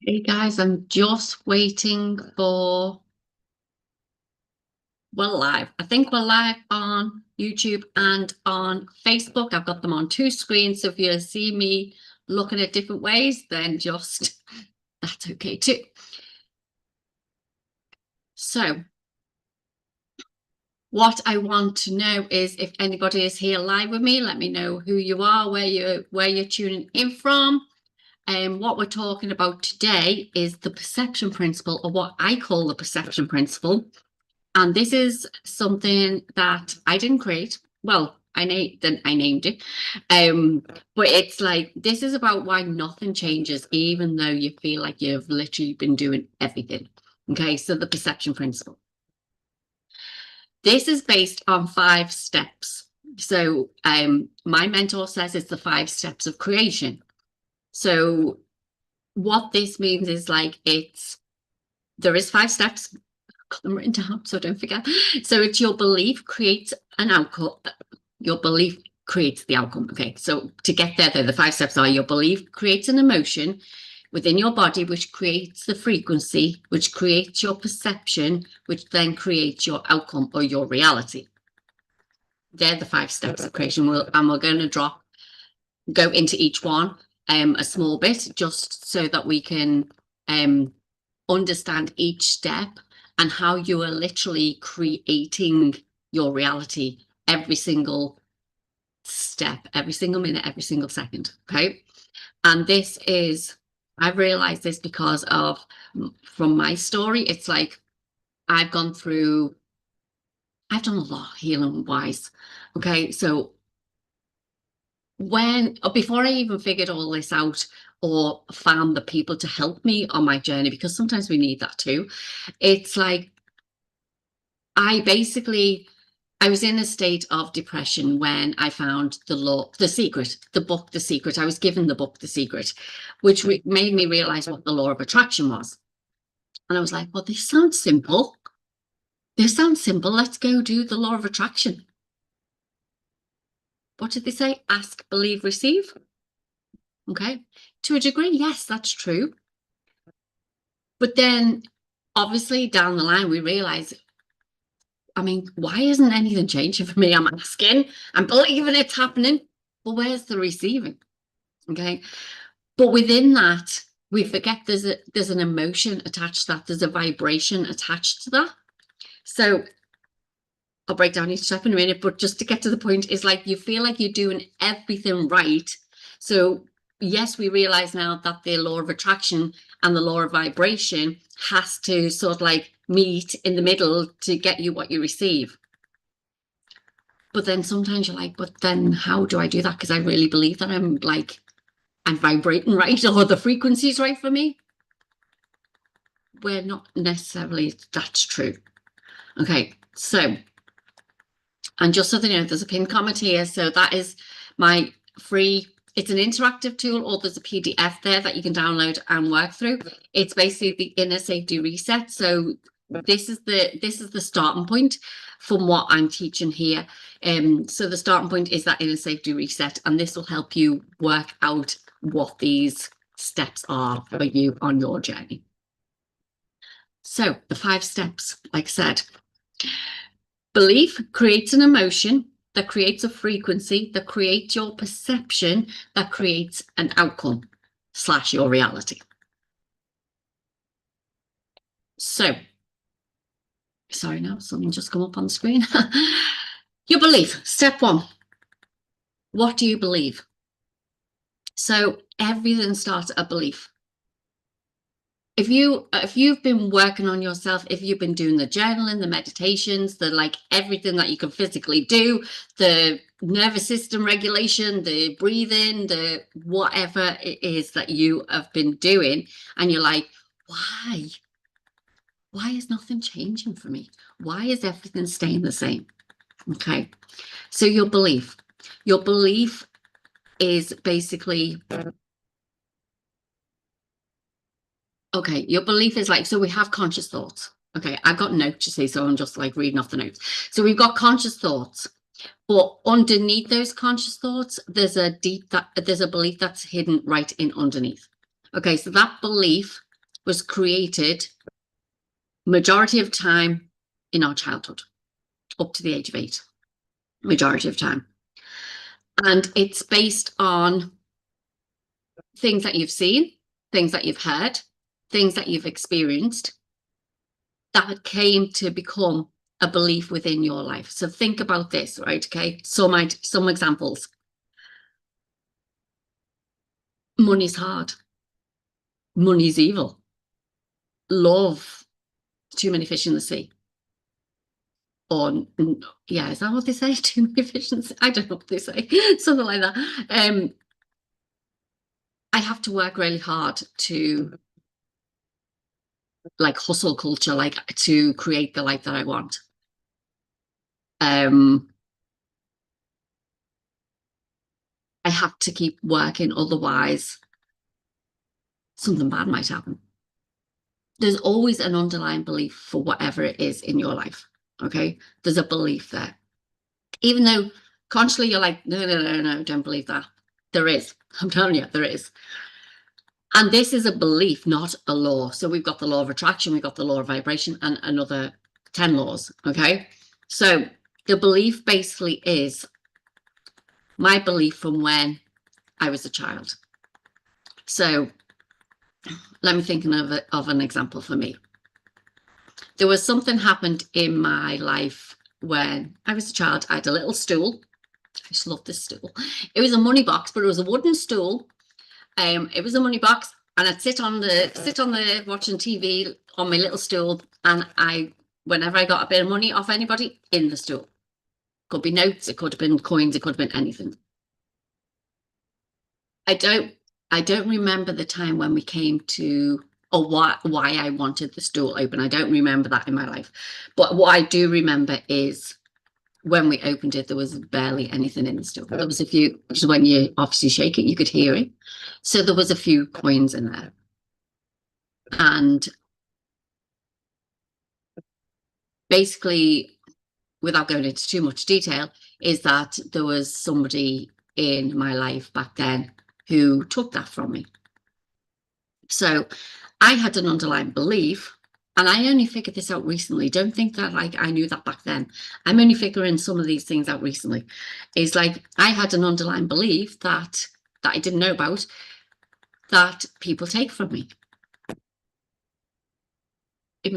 Hey guys, I'm just waiting for we're live. I think we're live on YouTube and on Facebook. I've got them on two screens. So if you see me looking at different ways, then just that's okay too. So what I want to know is if anybody is here live with me, let me know who you are, where you're tuning in from. And what we're talking about today is the perception principle, or what I call the perception principle. And this is something that I didn't create. Well, I named it. But it's like, this is about why nothing changes, even though you feel like you've literally been doing everything. Okay, so the perception principle. This is based on 5 steps. So my mentor says it's the 5 steps of creation. So what this means is like there is 5 steps. Got them written down so don't forget. So it's your belief creates an outcome. Your belief creates the outcome. Okay, so to get there, the 5 steps are: your belief creates an emotion within your body, which creates the frequency, which creates your perception, which then creates your outcome or your reality. They're the 5 steps of creation. And we're going to go into each one a small bit, just so that we can understand each step and how you are literally creating your reality every single step, every single minute, every single second. Okay. And I've realized this because from my story, it's like I've done a lot healing wise. Okay. So before I even figured all this out or found the people to help me on my journey, because sometimes we need that too, it's like I was in a state of depression when I found the book, The Secret. I was given the book, The Secret, which made me realize what the law of attraction was. And I was like, well, this sounds simple. Let's go do the law of attraction. What did they say? Ask, believe, receive. Okay. To a degree, yes, that's true. But then obviously down the line, we realize, I mean, why isn't anything changing for me? I'm asking, I'm believing it's happening, but where's the receiving? Okay. But within that, we forget there's an emotion attached to that. There's a vibration attached to that. So I'll break down each step in a minute, but just to get to the point, is like you feel like you're doing everything right. So yes, we realize now that the law of attraction and the law of vibration has to sort of like meet in the middle to get you what you receive. But then sometimes you're like, but then how do I do that? Because I really believe that I'm vibrating right, or the frequency is right for me. Where not necessarily that's true. Okay, so, and just so that you know, there's a pinned comment here. So that is my free, it's an interactive tool, or there's a PDF there that you can download and work through. It's basically the inner safety reset. So this is the starting point from what I'm teaching here. So the starting point is that inner safety reset, and this will help you work out what these steps are for you on your journey. So the 5 steps, like I said, belief creates an emotion that creates a frequency that creates your perception that creates an outcome / your reality. So, sorry, now something just come up on the screen. Your belief, step 1. What do you believe? So everything starts at a belief. If you've been working on yourself, if you've been doing the journaling, the meditations, the like everything that you can physically do, the nervous system regulation, the breathing, the whatever it is that you have been doing, and you're like, why is nothing changing for me? Why is everything staying the same? Okay, so your belief is basically, okay, your belief is like, so we have conscious thoughts. Okay, I've got notes, you see, so I'm just like reading off the notes. So we've got conscious thoughts, but underneath those conscious thoughts, there's a belief that's hidden right in underneath. Okay, so that belief was created majority of time in our childhood, up to the age of 8, majority of time. And it's based on things that you've seen, things that you've heard, things that you've experienced that came to become a belief within your life. So think about this, right? Okay. Some examples. Money's hard. Money's evil. Love, too many fish in the sea. Or, yeah, is that what they say? Too many fish in the sea? I don't know what they say. Something like that. I have to work really hard to, like, hustle culture, like, to create the life that I want. I have to keep working, otherwise something bad might happen. There's always an underlying belief for whatever it is in your life. Okay, there's a belief there, even though consciously you're like, no, don't believe that. There is. I'm telling you, there is. And this is a belief, not a law. So we've got the law of attraction, we've got the law of vibration, and another 10 laws. Okay, so the belief basically is my belief from when I was a child. So let me think of an example for me. There was something happened in my life when I was a child. I had a little stool. I just love this stool. It was a money box, but it was a wooden stool. It was a money box, and I'd sit on the watching TV on my little stool, and whenever I got a bit of money off anybody, in the stool. Could be notes, it could have been coins, it could have been anything. I don't remember the time when we came to, or why I wanted the stool open. I don't remember that in my life. But what I do remember is when we opened it, there was barely anything in the stool. There was a few, because when you obviously shake it, you could hear it. So there was a few coins in there. And basically, without going into too much detail, is that there was somebody in my life back then who took that from me. So I had an underlying belief, and I only figured this out recently. Don't think that like I knew that back then. I'm only figuring some of these things out recently. Is like I had an underlying belief that I didn't know about, that people take from me. It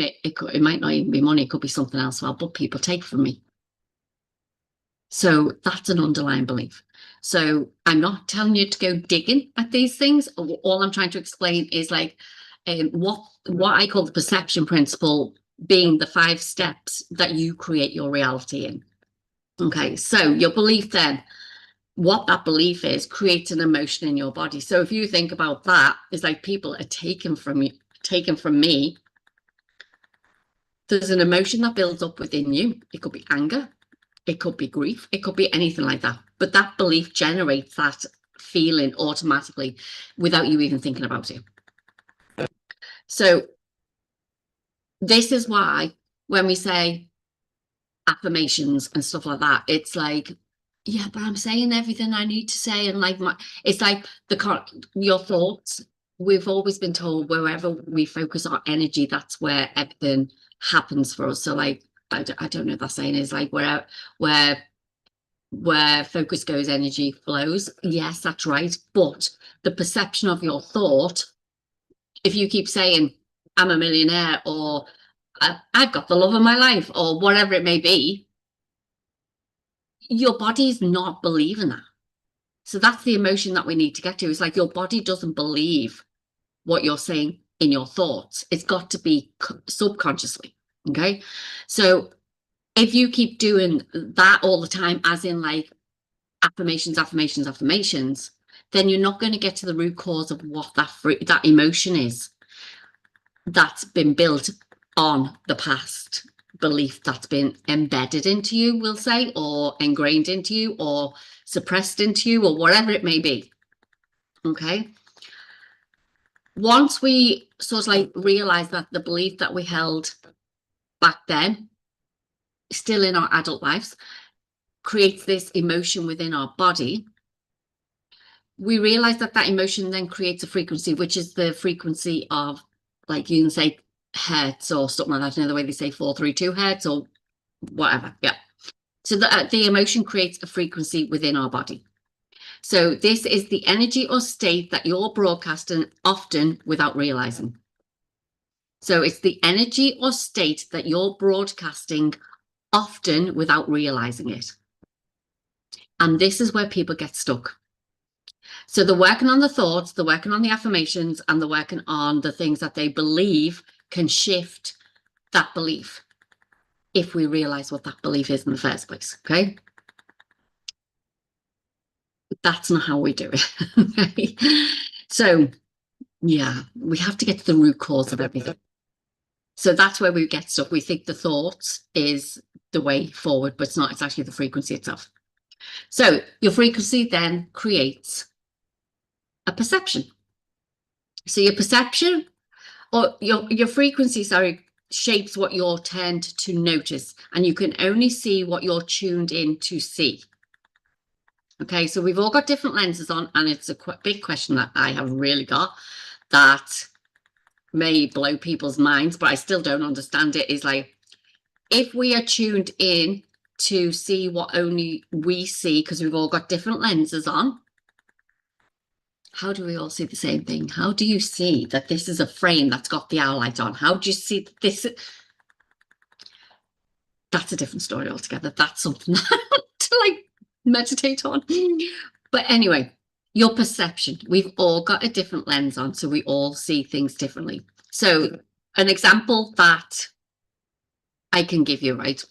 might not even be money, it could be something else, well, but people take from me. So that's an underlying belief. So I'm not telling you to go digging at these things. All I'm trying to explain is like what I call the perception principle, being the 5 steps that you create your reality in. Okay, so your belief then, what that belief is, creates an emotion in your body. So if you think about that, it's like people are taken from you, taken from me. There's an emotion that builds up within you. It could be anger, it could be grief, it could be anything like that. But that belief generates that feeling automatically without you even thinking about it. So this is why when we say affirmations and stuff like that, it's like, yeah, but I'm saying everything I need to say, and like it's like your thoughts. We've always been told wherever we focus our energy, that's where everything happens for us. So like I don't know if that saying is like where focus goes, energy flows. Yes, that's right. But the perception of your thought, if you keep saying I'm a millionaire, or I've got the love of my life, or whatever it may be, your body's not believing that. So that's the emotion that we need to get to. It's like your body doesn't believe what you're saying in your thoughts. It's got to be subconsciously. Okay. So if you keep doing that all the time, as in like affirmations, then you're not going to get to the root cause of what that emotion is that's been built on the past belief that's been embedded into you, we'll say, or ingrained into you, or suppressed into you, or whatever it may be. Okay. Once we sort of like realize that the belief that we held back then, still in our adult lives, creates this emotion within our body, we realize that emotion then creates a frequency, which is the frequency of like you can say hertz or something like that, you know, the way they say 432 hertz or whatever. Yeah. So the emotion creates a frequency within our body. So this is the energy or state that you're broadcasting often without realizing. So it's the energy or state that you're broadcasting often without realizing it. And this is where people get stuck. So they're working on the thoughts, they're working on the affirmations, and they're working on the things that they believe can shift that belief if we realize what that belief is in the first place. Okay. That's not how we do it. Okay? So yeah, we have to get to the root cause of everything. So that's where we get stuck. We think the thoughts is the way forward, but it's not. It's actually the frequency itself. So your frequency then creates a perception. So your perception or your frequency, sorry, shapes what you're tend to notice, and you can only see what you're tuned in to see. Okay, so we've all got different lenses on, and it's a big question that I have really got that may blow people's minds, but I still don't understand it, is like, if we are tuned in to see what only we see, because we've all got different lenses on, how do we all see the same thing? How do you see that this is a frame that's got the owl light on? How do you see this? That's a different story altogether. That's something to like meditate on. But anyway, your perception. We've all got a different lens on, so we all see things differently. So an example that I can give you, right?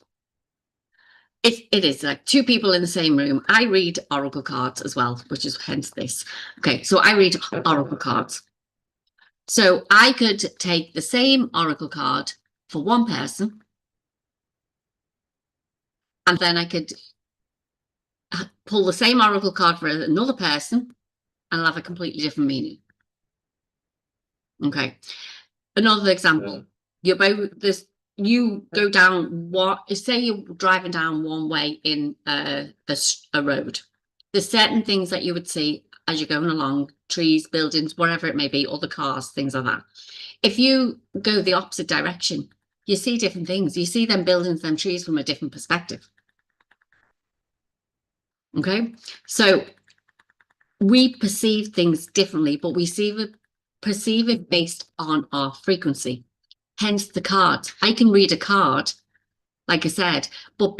It is like two people in the same room. I read oracle cards as well, which is hence this. Okay, so I read oracle cards. So I could take the same oracle card for one person, and then I could pull the same oracle card for another person, and have a completely different meaning. Okay. Another example. You're both this. You go down what? Say you're driving down one way in a road. There's certain things that you would see as you're going along, trees, buildings, whatever it may be, other cars, things like that. If you go the opposite direction, you see different things. You see them buildings, them trees from a different perspective. Okay, so we perceive things differently, but we perceive it based on our frequency. Hence the card. I can read a card, like I said, but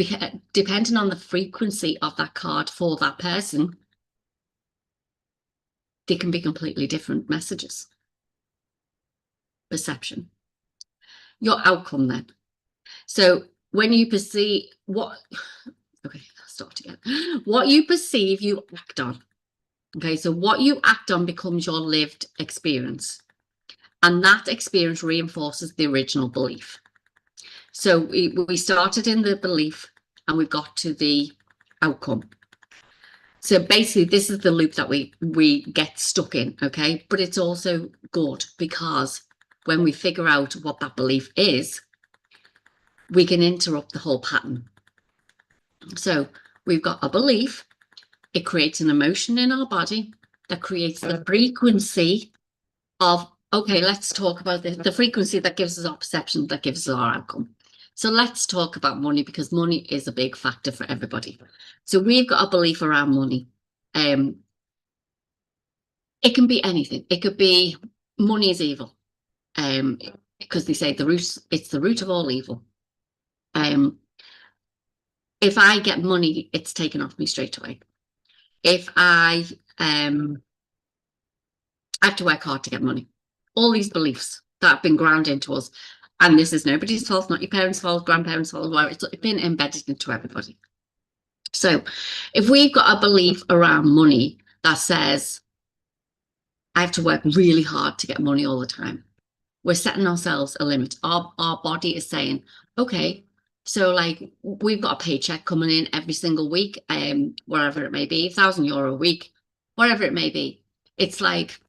depending on the frequency of that card for that person, they can be completely different messages. Perception. Your outcome then. So when you perceive what, okay, I'll start again. What you perceive, you act on. Okay, so what you act on becomes your lived experience. And that experience reinforces the original belief. So we started in the belief and we got to the outcome. So basically, this is the loop that we get stuck in, okay? But it's also good because when we figure out what that belief is, we can interrupt the whole pattern. So we've got a belief, it creates an emotion in our body that creates the frequency of, okay, let's talk about the frequency that gives us our perception, that gives us our outcome. So let's talk about money, because money is a big factor for everybody. So we've got a belief around money. It can be anything. It could be money is evil, because they say it's the root of all evil. If I get money, it's taken off me straight away. If I have to work hard to get money. All these beliefs that have been ground into us. And this is nobody's fault, not your parents' fault, grandparents' fault, where it's been embedded into everybody. So if we've got a belief around money that says, I have to work really hard to get money all the time, we're setting ourselves a limit. Our body is saying, okay, so like we've got a paycheck coming in every single week, wherever it may be, €1,000 a week, whatever it may be. It's like,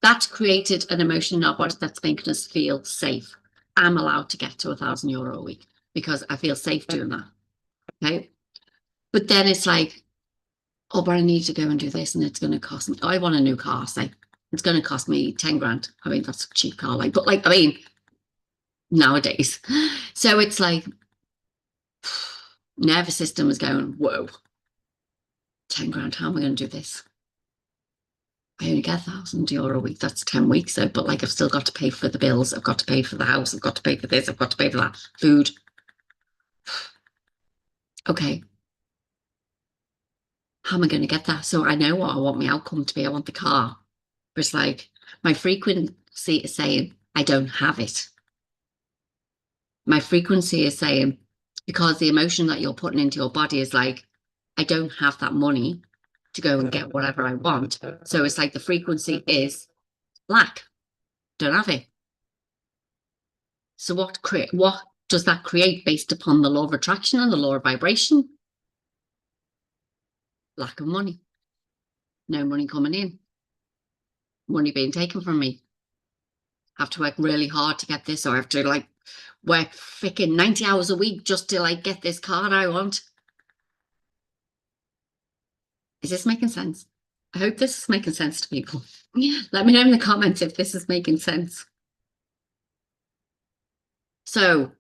that's created an emotion in our body that's making us feel safe. I'm allowed to get to €1,000 a week because I feel safe doing that. Okay. But then it's like, oh, but I need to go and do this and it's going to cost me. Oh, I want a new car, say. It's going to cost me 10 grand. I mean, that's a cheap car, like, but like, I mean, nowadays. So it's like, nervous system is going, whoa, 10 grand, how am I going to do this? I only get €1,000 a week. That's 10 weeks. So, but like, I've still got to pay for the bills. I've got to pay for the house. I've got to pay for this. I've got to pay for that. Food. Okay. How am I going to get that? So I know what I want my outcome to be. I want the car. But it's like, my frequency is saying, I don't have it. My frequency is saying, because the emotion that you're putting into your body is like, I don't have that money to go and get whatever I want. So it's like the frequency is lack. Don't have it. So what does that create based upon the law of attraction and the law of vibration? Lack of money. No money coming in. Money being taken from me. Have to work really hard to get this, or I have to like work freaking 90 hours a week just to like get this car I want. Is this making sense? I hope this is making sense to people. Let me know in the comments if this is making sense. So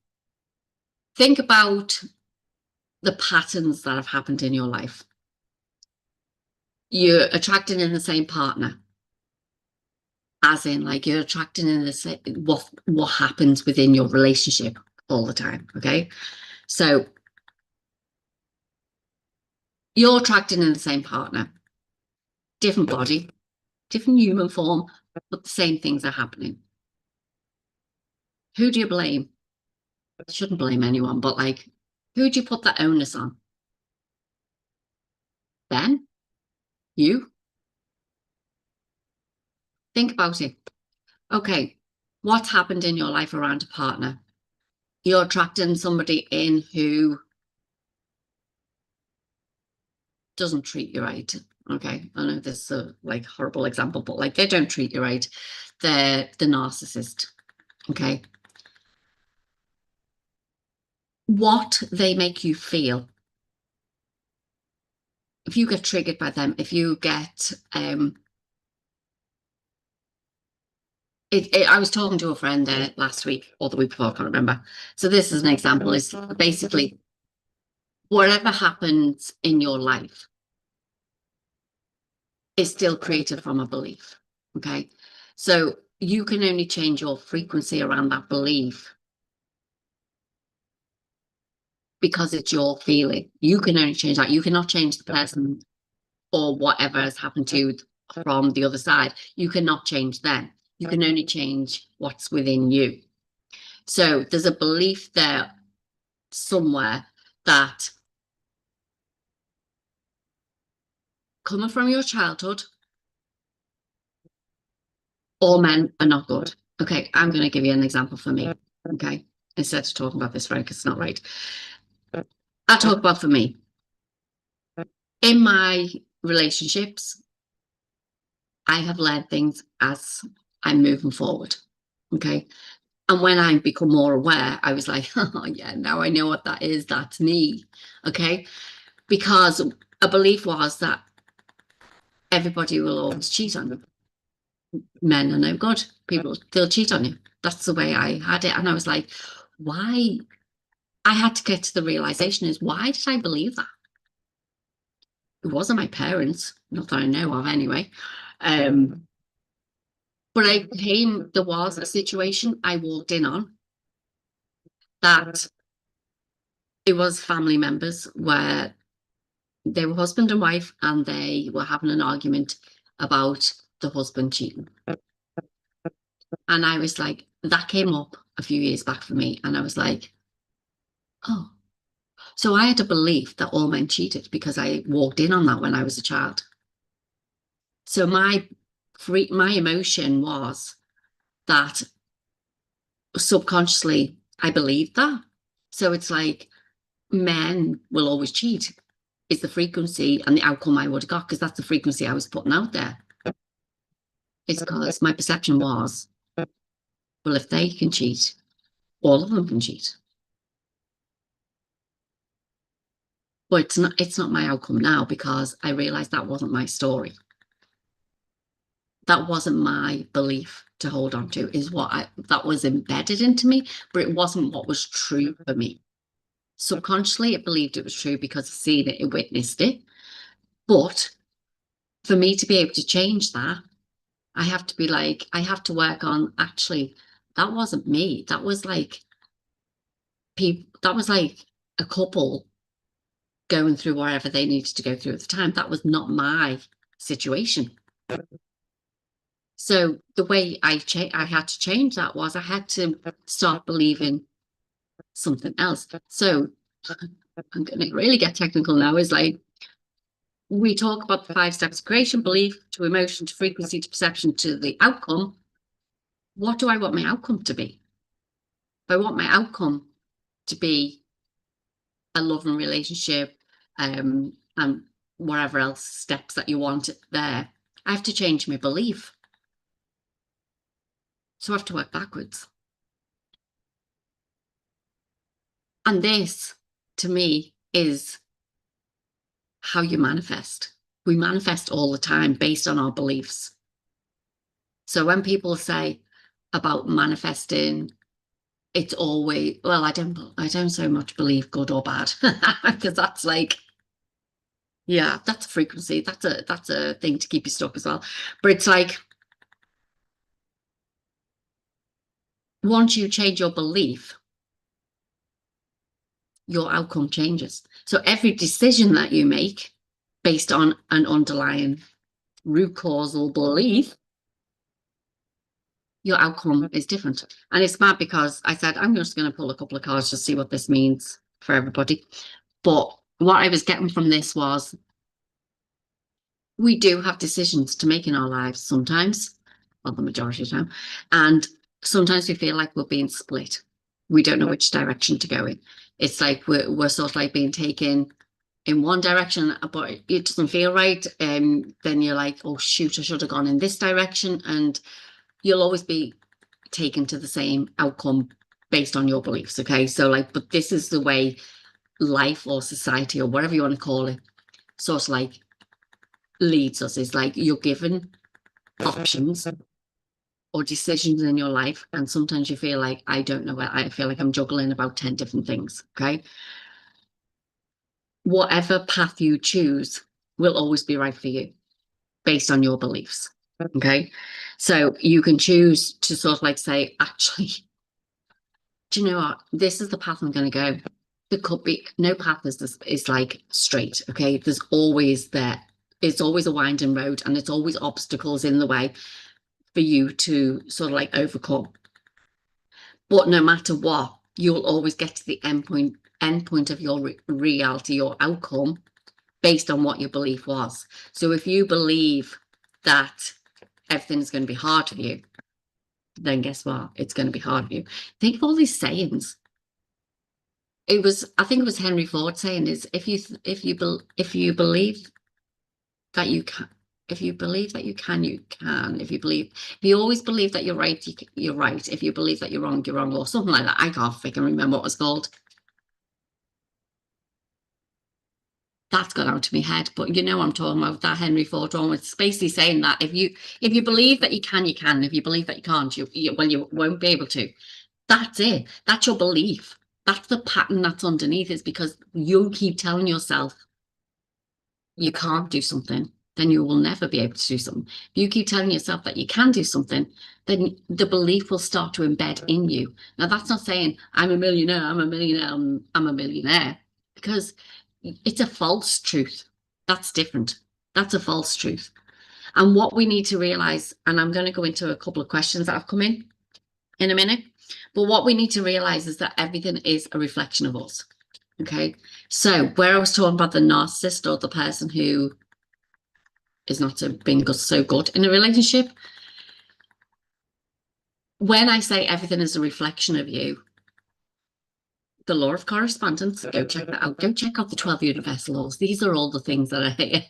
think about the patterns that have happened in your life. You're attracting in the same partner, as in like you're attracting in the same, what happens within your relationship all the time. Okay, so you're attracting in the same partner, different body, different human form, but the same things are happening. Who do you blame? Shouldn't blame anyone, but like, who do you put that onus on? Them? You? Think about it. Okay, what's happened in your life around a partner? You're attracting somebody in who doesn't treat you right. Okay, I know this is a like horrible example, but like they don't treat you right. They're the narcissist. Okay, what they make you feel, if you get triggered by them, if you get I was talking to a friend last week or the week before, I can't remember. So this is an example, is basically whatever happens in your life is still created from a belief. Okay, so you can only change your frequency around that belief because it's your feeling. You can only change that. You cannot change the person or whatever has happened to you from the other side. You cannot change them. You can only change what's within you. So there's a belief there somewhere that coming from your childhood, all men are not good. Okay, I'm going to give you an example for me. Okay, instead of talking about this, Frank, it's not right. I'll talk about for me. In my relationships, I have learned things as I'm moving forward. Okay. And when I become more aware, I was like, oh, yeah, now I know what that is. That's me. Okay. Because a belief was that everybody will always cheat on you. Men are no good. People, they'll cheat on you. That's the way I had it. And I was like, why? I had to get to the realization is, why did I believe that? It wasn't my parents, not that I know of anyway. But there was a situation I walked in on that it was family members where they were husband and wife and they were having an argument about the husband cheating. And I was like, that came up a few years back for me. And I was like, oh, so I had a belief that all men cheated because I walked in on that when I was a child. So my emotion was that subconsciously I believed that. So it's like men will always cheat is the frequency and the outcome I would have got, because that's the frequency I was putting out there. It's because my perception was, well, if they can cheat, all of them can cheat. But it's not my outcome now, because I realized that wasn't my story. That wasn't my belief to hold on to, is that was embedded into me, but it wasn't what was true for me. Subconsciously, it believed it was true because I've seen it, it witnessed it. But for me to be able to change that, I have to be like, I have to work on, actually, that wasn't me. That was like that was like a couple going through whatever they needed to go through at the time. That was not my situation. So the way I had to change that was I had to start believing something else. So I'm going to really get technical now. Is like, we talk about the 5 steps of creation: belief to emotion to frequency to perception to the outcome. What do I want my outcome to be? If I want my outcome to be a loving relationship, and whatever else steps that you want there, I have to change my belief. So I have to work backwards. And this, to me, is how you manifest. We manifest all the time based on our beliefs. So when people say about manifesting, it's always, well, I don't so much believe good or bad, because that's like, yeah, that's a frequency. That's a thing to keep you stuck as well. But it's like, once you change your belief, your outcome changes. So every decision that you make based on an underlying root causal belief, your outcome is different. And it's mad because I said, I'm just going to pull a couple of cards to see what this means for everybody. But what I was getting from this was, we do have decisions to make in our lives sometimes, well, the majority of the time. And sometimes we feel like we're being split. We don't know which direction to go in. It's like we're sort of like being taken in one direction, but it doesn't feel right. Then you're like, oh, shoot, I should have gone in this direction. And you'll always be taken to the same outcome based on your beliefs. Okay. So like, but this is the way life or society or whatever you want to call it sort of like leads us. Is like, you're given options or decisions in your life, and sometimes you feel like, I don't know, I feel like I'm juggling about 10 different things. Okay. Whatever path you choose will always be right for you based on your beliefs. Okay. So you can choose to sort of like say, actually, do you know what? This is the path I'm going to go. There could be no path is like straight. Okay. There's always there. It's always a winding road, and it's always obstacles in the way for you to sort of like overcome. But no matter what, you'll always get to the end point of your reality, your outcome, based on what your belief was. So if you believe that everything's going to be hard for you, then guess what? It's going to be hard for you. Think of all these sayings. I think it was Henry Ford saying, is if you believe that you can, if you believe that you can, you can. If you always believe that you're right, you're right. If you believe that you're wrong, or something like that. I can't freaking remember what it was called. That's gone out to my head, but you know what I'm talking about, that Henry Ford one. It's basically saying that if you believe that you can, you can. If you believe that you can't, you won't be able to. That's it. That's your belief. That's the pattern that's underneath, is because you keep telling yourself you can't do something, then you will never be able to do something. If you keep telling yourself that you can do something, then the belief will start to embed in you. Now, that's not saying I'm a millionaire, I'm a millionaire, I'm a millionaire, because it's a false truth. That's different. That's a false truth. And what we need to realize, and I'm going to go into a couple of questions that have come in a minute, but what we need to realize is that everything is a reflection of us. Okay. So where I was talking about the narcissist, or the person who is not being so good in a relationship, when I say everything is a reflection of you, the law of correspondence, go check that out. Go check out the 12 universal laws. These are all the things that are here.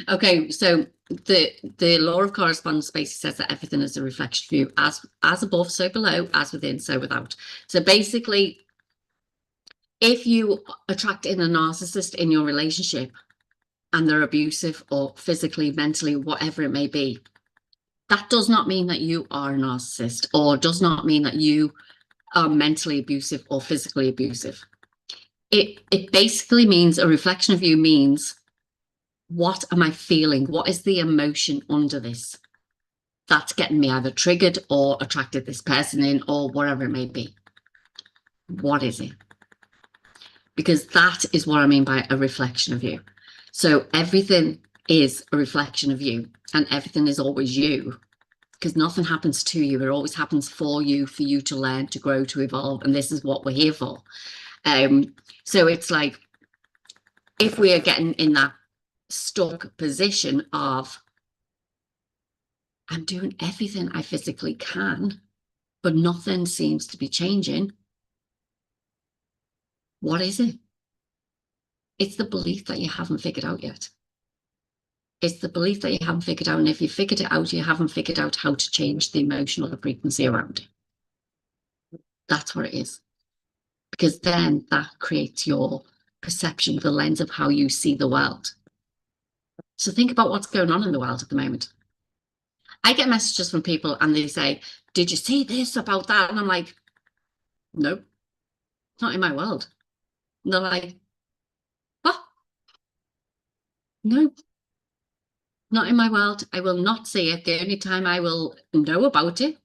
Okay, so the law of correspondence basically says that everything is a reflection of you, as above, so below, as within, so without. So basically, if you attract in a narcissist in your relationship and they're abusive or physically, mentally, whatever it may be, That does not mean that you are a narcissist, or does not mean that you are mentally abusive or physically abusive. It basically means, a reflection of you means, what am I feeling? What is the emotion under this that's getting me either triggered or attracted this person in, or whatever it may be? What is it? Because that is what I mean by a reflection of you. So everything is a reflection of you, and everything is always you, because nothing happens to you. It always happens for you to learn, to grow, to evolve. And this is what we're here for. So it's like, if we are getting in that stuck position of, I'm doing everything I physically can, but nothing seems to be changing. What is it? It's the belief that you haven't figured out yet. It's the belief that you haven't figured out. And if you figured it out, you haven't figured out how to change the emotional frequency around it. That's what it is. Because then that creates your perception, the lens of how you see the world. So think about what's going on in the world at the moment. I get messages from people and they say, did you see this about that? And I'm like, nope, not in my world. And they're like, what? No, not in my world. I will not see it. The only time I will know about it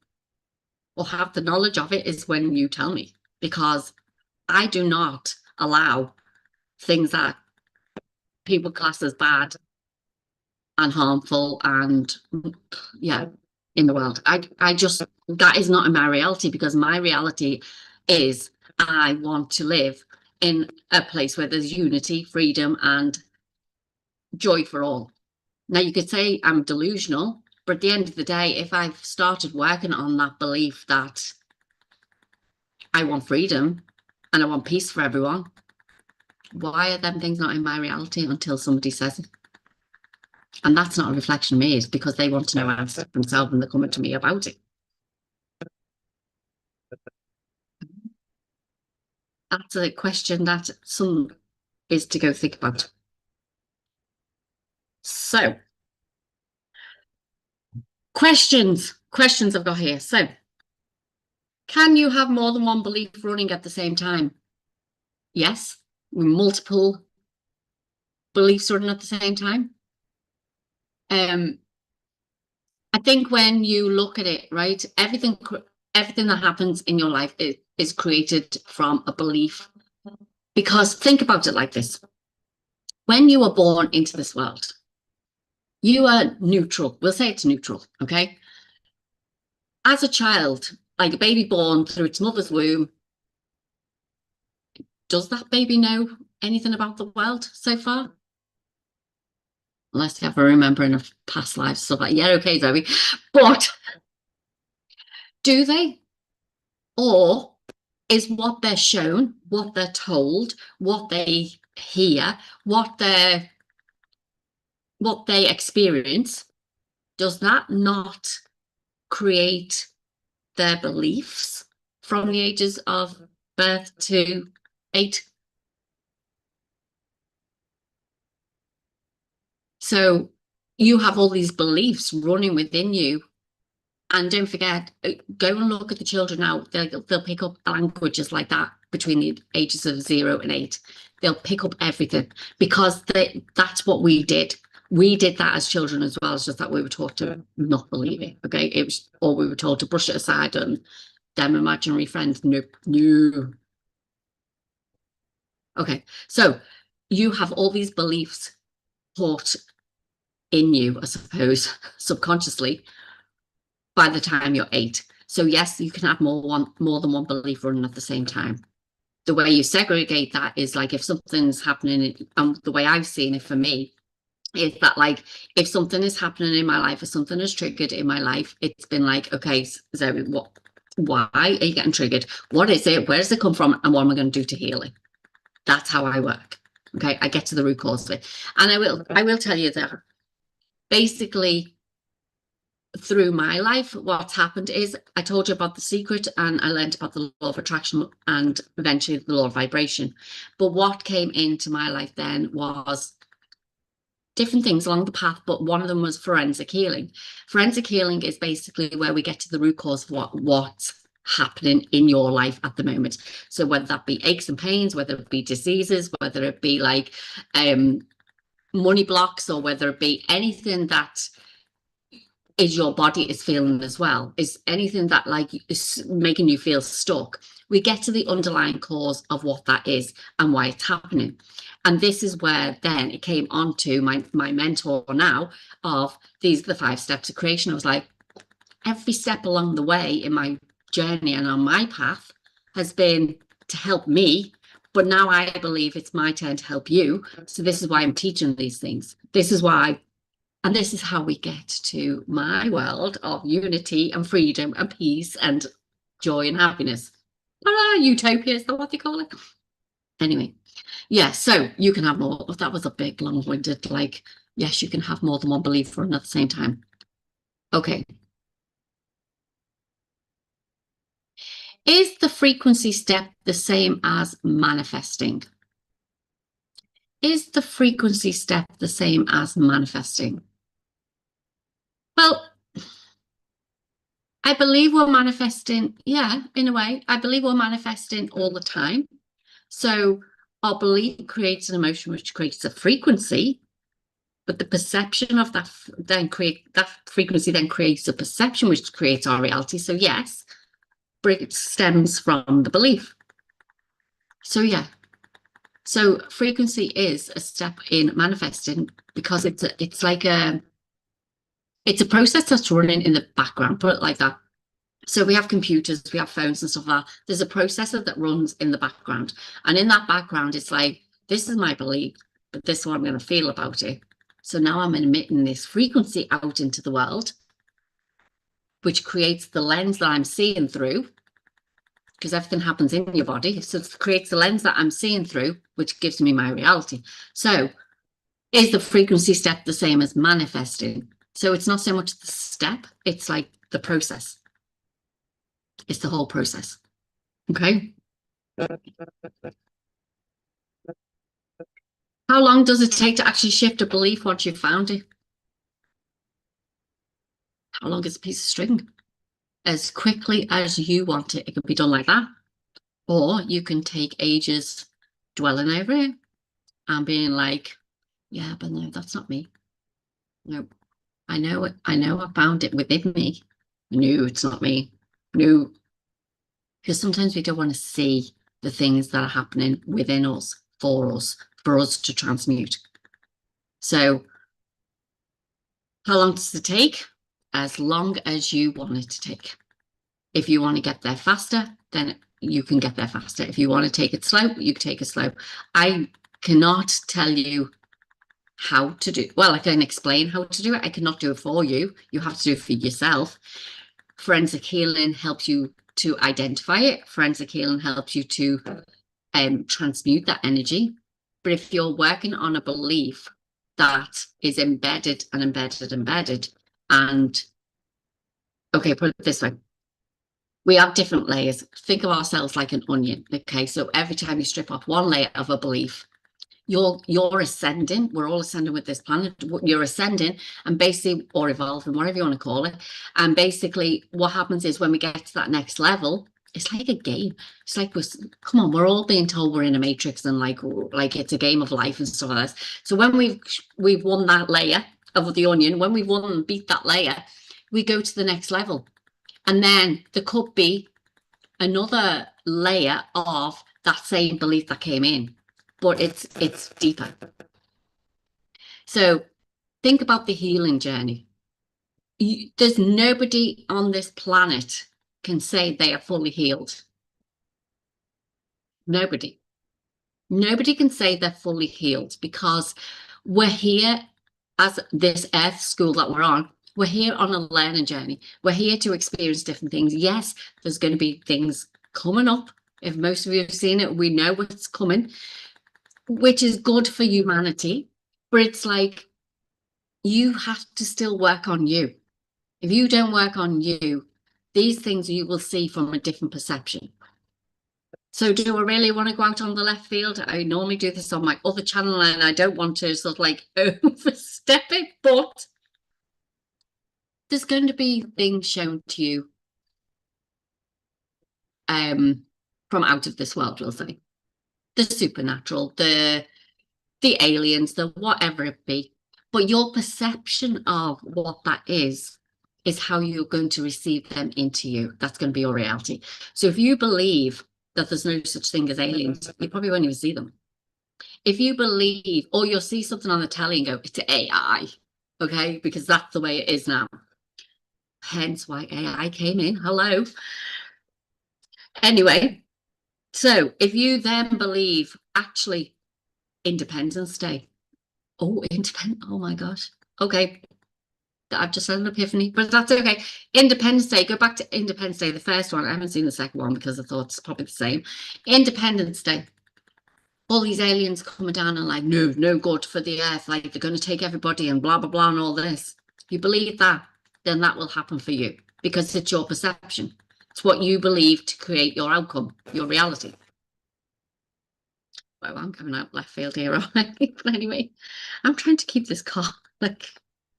or have the knowledge of it is when you tell me, because I do not allow things that people class as bad and harmful and in the world. I just, that is not in my reality, because my reality is, I want to live in a place where there's unity, freedom, and joy for all. Now, you could say I'm delusional, but at the end of the day, if I've started working on that belief that I want freedom and I want peace for everyone, why are them things not in my reality until somebody says it? And that's not a reflection of me. It's because they want to know how to themselves and they're coming to me about it. That's a question that some is to go think about. So, questions I've got here. So, can you have more than one belief running at the same time? Yes, multiple beliefs running at the same time. I think when you look at it, right, everything that happens in your life is created from a belief. Because think about it like this. When you were born into this world, you are neutral. We'll say it's neutral, okay? As a child, like a baby born through its mother's womb, does that baby know anything about the world so far? Unless you have a remembering of past lives, stuff like, yeah, okay, Zoe. But do they? Or is what they're shown, what they're told, what they hear, what they experience, does that not create their beliefs from the ages of birth to 8? So you have all these beliefs running within you. And don't forget, go and look at the children now. They'll pick up languages like that between the ages of 0 and 8. They'll pick up everything, because that's what we did. We did that as children as well. It's just that we were taught to not believe it. Okay, it was, or we were told to brush it aside and them imaginary friends. Nope, no. Okay, so you have all these beliefs taught in you, I suppose, subconsciously, by the time you're 8. So yes, you can have more than one belief running at the same time. The way you segregate that is like, if something's happening, and the way I've seen it for me is that, like, if something is happening in my life, or something is triggered in my life, it's been like, okay, Zoe, why are you getting triggered? What is it? Where does it come from? And what am I going to do to heal it? That's how I work. Okay, I get to the root cause of it. And I will tell you that basically through my life, what's happened is, I told you about The Secret, and I learned about the law of attraction and eventually the law of vibration. But what came into my life then was different things along the path, but one of them was forensic healing. Forensic healing is basically where we get to the root cause of what's happening in your life at the moment. So whether that be aches and pains, whether it be diseases, whether it be like money blocks, or whether it be anything that is your body is feeling as well, is anything that like is making you feel stuck. We get to the underlying cause of what that is and why it's happening. And this is where then it came on to my mentor now of these are the 5 steps of creation. I was like, every step along the way in my journey and on my path has been to help me. But now I believe it's my turn to help you. So this is why I'm teaching these things. This is why, and this is how we get to my world of unity and freedom and peace and joy and happiness. Utopia, is that what they call it? Anyway, yeah, so you can have more. That was a big, long-winded, like, yes, you can have more than one belief for at the same time. Okay. Is the frequency step the same as manifesting? Is the frequency step the same as manifesting? Well, I believe we're manifesting, yeah, in a way. I believe we're manifesting all the time. So our belief creates an emotion, which creates a frequency, but the perception of that that frequency then creates a perception, which creates our reality. So yes, but it stems from the belief. So yeah. So frequency is a step in manifesting because it's a process that's running in the background, put it like that. So we have computers, we have phones and stuff like that. There's a processor that runs in the background. And in that background, it's like, this is my belief, but this is what I'm going to feel about it. So now I'm emitting this frequency out into the world, which creates the lens that I'm seeing through, because everything happens in your body. So it creates the lens that I'm seeing through, which gives me my reality. So is the frequency step the same as manifesting? So it's not so much the step, it's like the process. It's the whole process. Okay. How long does it take to actually shift a belief once you've found it? How long is a piece of string? As quickly as you want it, it could be done like that. Or you can take ages dwelling over it and being like, yeah, but no, that's not me. No, I know it. I know I found it within me. No, it's not me. No. Because sometimes we don't want to see the things that are happening within us, for us to transmute. So how long does it take? As long as you want it to take. If you want to get there faster, then you can get there faster. If you want to take it slow, you can take it slow. I cannot tell you how to do, well, I can explain how to do it. I cannot do it for you. You have to do it for yourself. Forensic healing helps you to identify it. Forensic healing helps you to transmute that energy. But if you're working on a belief that is embedded and embedded, and okay, put it this way. We have different layers. Think of ourselves like an onion. Okay, so every time you strip off one layer of a belief, you're ascending. We're all ascending with this planet. You're ascending and basically, or evolving, whatever you want to call it. And basically, what happens is when we get to that next level, it's like a game. It's like come on, we're all being told we're in a matrix and like it's a game of life and stuff like this. So when we've won that layer of the onion, when we've won and beat that layer, we go to the next level. And then there could be another layer of that same belief that came in, but it's deeper. So think about the healing journey. There's nobody on this planet can say they are fully healed. Nobody. Nobody can say they're fully healed because we're here as this earth school that we're on. We're here on a learning journey. We're here to experience different things. Yes, there's going to be things coming up. If most of you have seen it, we know what's coming, which is good for humanity. But it's like you have to still work on you. If you don't work on you, these things you will see from a different perception. So do I really want to go out on the left field? I normally do this on my other channel and I don't want to sort of like overstep it, but there's going to be things shown to you from out of this world, we'll say. The supernatural, the aliens, the whatever it be. But your perception of what that is how you're going to receive them into you. That's going to be your reality. So if you believe that there's no such thing as aliens, you probably won't even see them. If you believe, or you'll see something on the telly and go, it's AI, okay? Because that's the way it is now. Hence why AI came in. Hello. Anyway, so if you then believe, actually, Independence Day. Oh, independent. Oh my gosh. Okay. I've just had an epiphany, but that's okay. Independence Day. Go back to Independence Day, the first one. I haven't seen the second one because I thought it's probably the same. Independence Day. All these aliens coming down and like, no, no good for the earth. Like they're going to take everybody and blah, blah, blah and all this. If you believe that, then that will happen for you because it's your perception. It's what you believe to create your outcome, your reality. Well, I'm coming out left field here, right? But anyway, I'm trying to keep this car like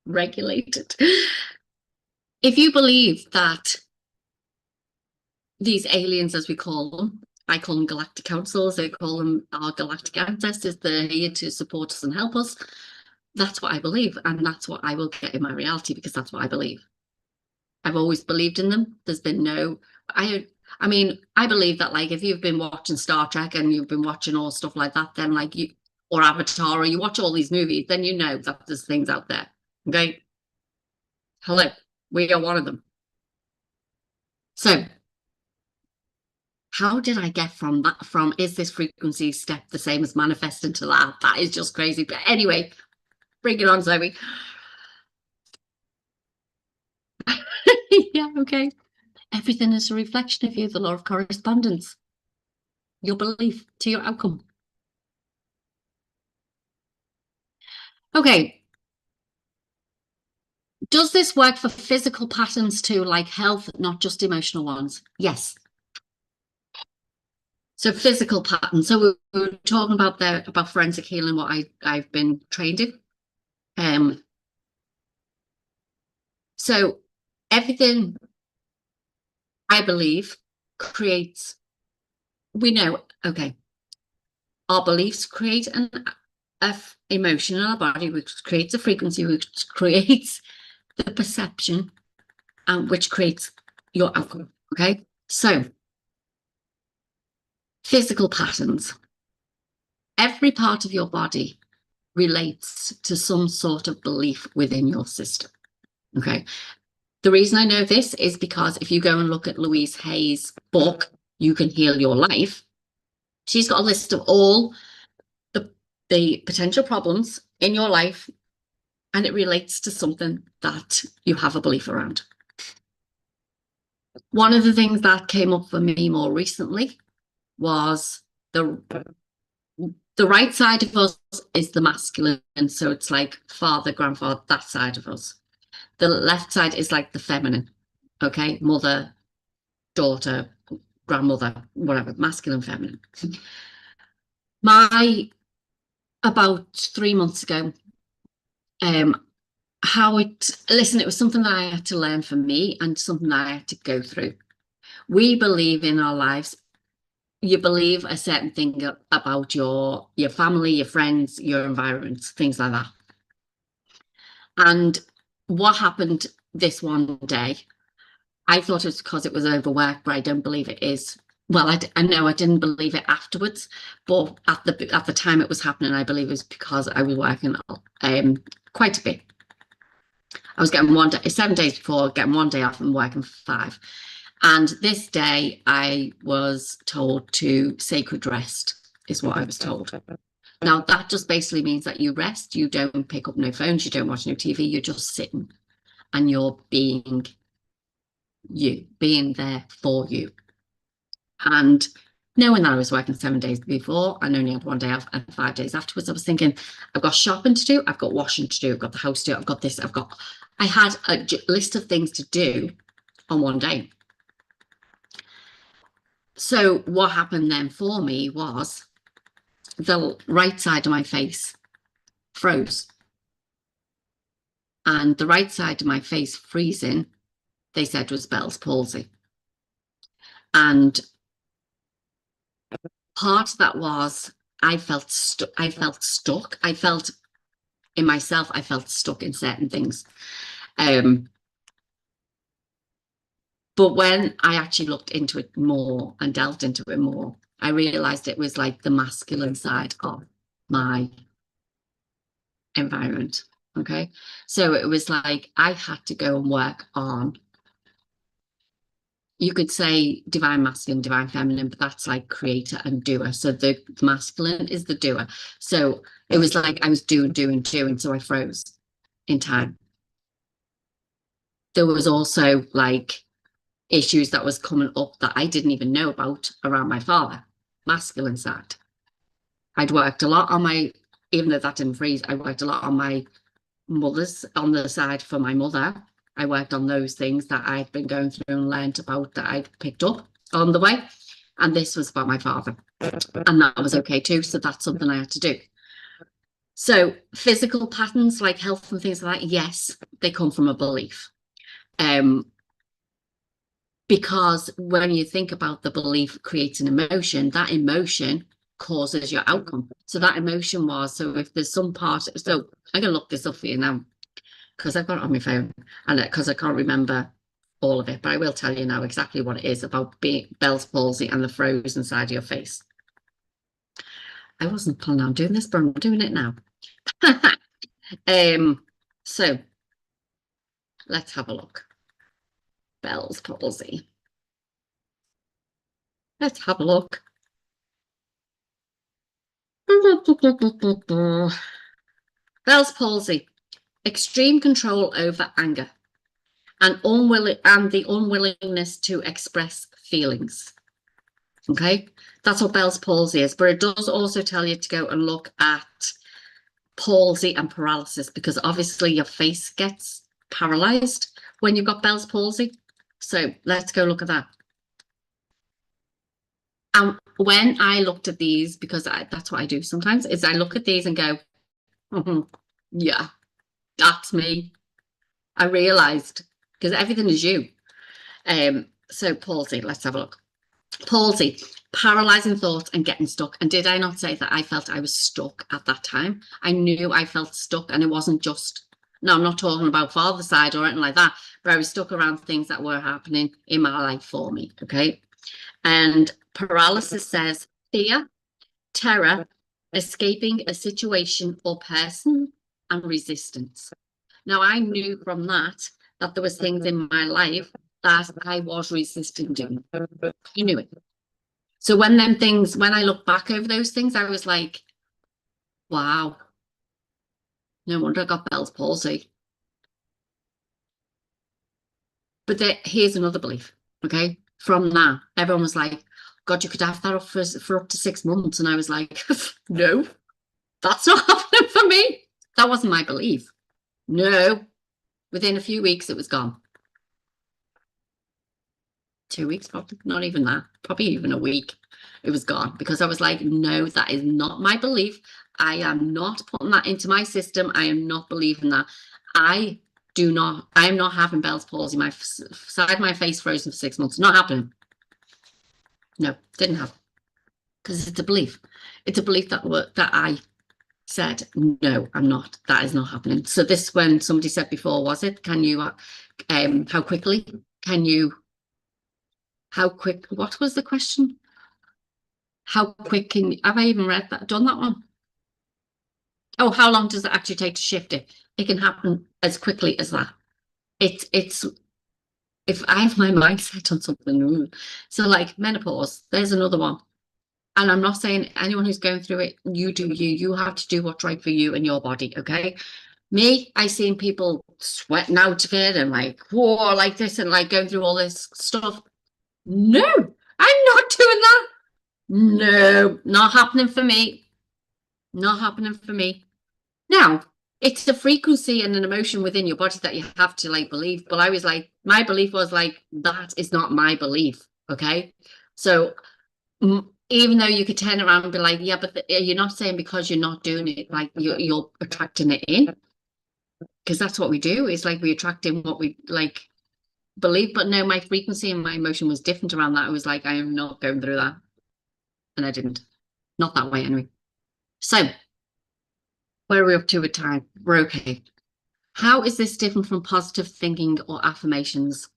regulated. If you believe that these aliens, as we call them, I call them galactic councils, they call them our galactic ancestors, they're here to support us and help us. That's what I believe, and that's what I will get in my reality because that's what I believe. I've always believed in them. There's been no, I mean, I believe that like if you've been watching Star Trek and you've been watching all stuff like that, then like you, or Avatar, or you watch all these movies, then you know that there's things out there. Okay. Hello, we are one of them. So how did I get from that, from is this frequency step the same as manifesting to that? That is just crazy. But anyway, bring it on, Zoe. Yeah, okay. Everything is a reflection of you, the law of correspondence. Your belief to your outcome. Okay. Does this work for physical patterns too, like health, not just emotional ones? Yes. So physical patterns. So we were talking about about forensic healing, what I've been trained in. So everything I believe creates, we know, okay, our beliefs create an emotion in our body, which creates a frequency, which creates the perception, and which creates your outcome. Okay, so physical patterns. Every part of your body relates to some sort of belief within your system. Okay. The reason I know this is because if you go and look at Louise Hay's book, You Can Heal Your Life, she's got a list of all the potential problems in your life, and it relates to something that you have a belief around. One of the things that came up for me more recently was the right side of us is the masculine, so it's like father, grandfather, that side of us. The left side is like the feminine, okay, mother, daughter, grandmother, whatever, masculine, feminine. About 3 months ago, it was something that I had to learn for me and something that I had to go through. We believe in our lives. You believe a certain thing about your family, your friends, your environment, things like that. And what happened this one day, I thought it was because it was overwork, but I don't believe it is. Well, I know I didn't believe it afterwards, but at the time it was happening, I believe it was because I was working quite a bit. I was getting 7 days before, getting 1 day off and working 5. And this day I was told to sacred rest, is what I was told. Now that just basically means that you rest, you don't pick up no phones, you don't watch no TV, you're just sitting and you're being you, being there for you. And knowing that I was working 7 days before and only had 1 day off and 5 days afterwards, I was thinking, I've got shopping to do, I've got washing to do, I've got the house to do, I've got this, I had a list of things to do on 1 day. So what happened then for me was the right side of my face froze, and the right side of my face freezing, they said, was Bell's palsy. And part of that was I felt stuck. I felt in myself, I felt stuck in certain things. But when I actually looked into it more and delved into it more, I realized it was like the masculine side of my environment. Okay. So it was like I had to go and work on, you could say divine masculine, divine feminine, but that's like creator and doer. So the masculine is the doer. So it was like I was doing. So I froze in time. There was also like issues that was coming up that I didn't even know about around my father, masculine side. I'd worked a lot on my, even though that didn't freeze, I worked a lot on my mother's, on the side for my mother. I worked on those things that I'd been going through and learned about that I'd picked up on the way. And this was about my father. And that was okay too. So that's something I had to do. So physical patterns like health and things like that, yes, they come from a belief. Because when you think about the belief creates an emotion, that emotion causes your outcome. So that emotion was, so if there's some part, so I'm going to look this up for you now because I've got it on my phone and because I can't remember all of it, but I will tell you now exactly what it is about being Bell's palsy and the frozen side of your face. I wasn't planning on doing this, but I'm doing it now. So let's have a look. Bell's palsy. Let's have a look. Bell's palsy, extreme control over anger and the unwillingness to express feelings. Okay, that's what Bell's palsy is, but it does also tell you to go and look at palsy and paralysis because obviously your face gets paralyzed when you've got Bell's palsy. So let's go look at that. And when I looked at these, because that's what I do sometimes, is I look at these and go, yeah, that's me. I realized because everything is you. So palsy, let's have a look. Palsy, paralyzing thoughts and getting stuck. And did I not say that I felt I was stuck at that time? I knew I felt stuck, and it wasn't just, no, I'm not talking about father side or anything like that, but I was stuck around things that were happening in my life for me. Okay. And paralysis says fear, terror, escaping a situation or person, and resistance. Now I knew from that there was things in my life that I was resisting doing. You knew it. So when I look back over those things, I was like, wow, no wonder I got Bell's palsy. But here's another belief, okay? From that, everyone was like, God, you could have that up for up to 6 months. And I was like, no, that's not happening for me. That wasn't my belief. No, within a few weeks, it was gone. 2 weeks, probably not even that, probably even a week. It was gone because I was like, no, that is not my belief. I am not putting that into my system. I am not believing that. I am not having Bell's palsy. My side of my face frozen for 6 months. Not happening. No, didn't happen. Because it's a belief. It's a belief that I said, no, I'm not. That is not happening. So this, when somebody said before, was it, can you, how quickly can you, what was the question? How quick can you, have I even read that, done that one? Oh, how long does it actually take to shift it? It can happen as quickly as that. It's if I have my mindset on something, so like menopause, there's another one. And I'm not saying anyone who's going through it, you do you have to do what's right for you and your body, okay? Me, I seen people sweating out of it and like, whoa, like this and like going through all this stuff. No, I'm not doing that. No, not happening for me. Not happening for me. Now, it's a frequency and an emotion within your body that you have to like believe. But I was like, my belief was like, that is not my belief. Okay. So even though you could turn around and be like, yeah, but you're not saying because you're not doing it, like you're attracting it in, because that's what we do. It's like we attract in what we like believe. But no, my frequency and my emotion was different around that. I was like, I am not going through that. And I didn't. Not that way anyway. So where are we up to with time? We're okay. How is this different from positive thinking or affirmations?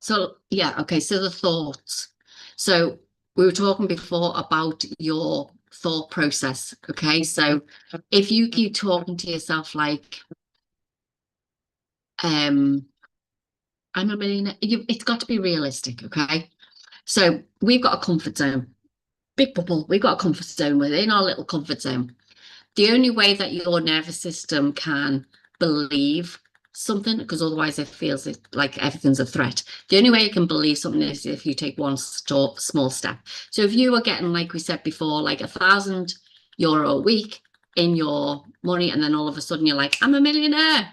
So yeah, okay. So the thoughts. So we were talking before about your thought process. Okay. So if you keep talking to yourself like, I'm a millionaire, it's got to be realistic. Okay. So we've got a comfort zone. Big bubble. We've got a comfort zone within our little comfort zone. The only way that your nervous system can believe something, because otherwise it feels like everything's a threat. The only way you can believe something is if you take one small step. So if you were getting, like we said before, like €1,000 a week in your money, and then all of a sudden you're like, I'm a millionaire.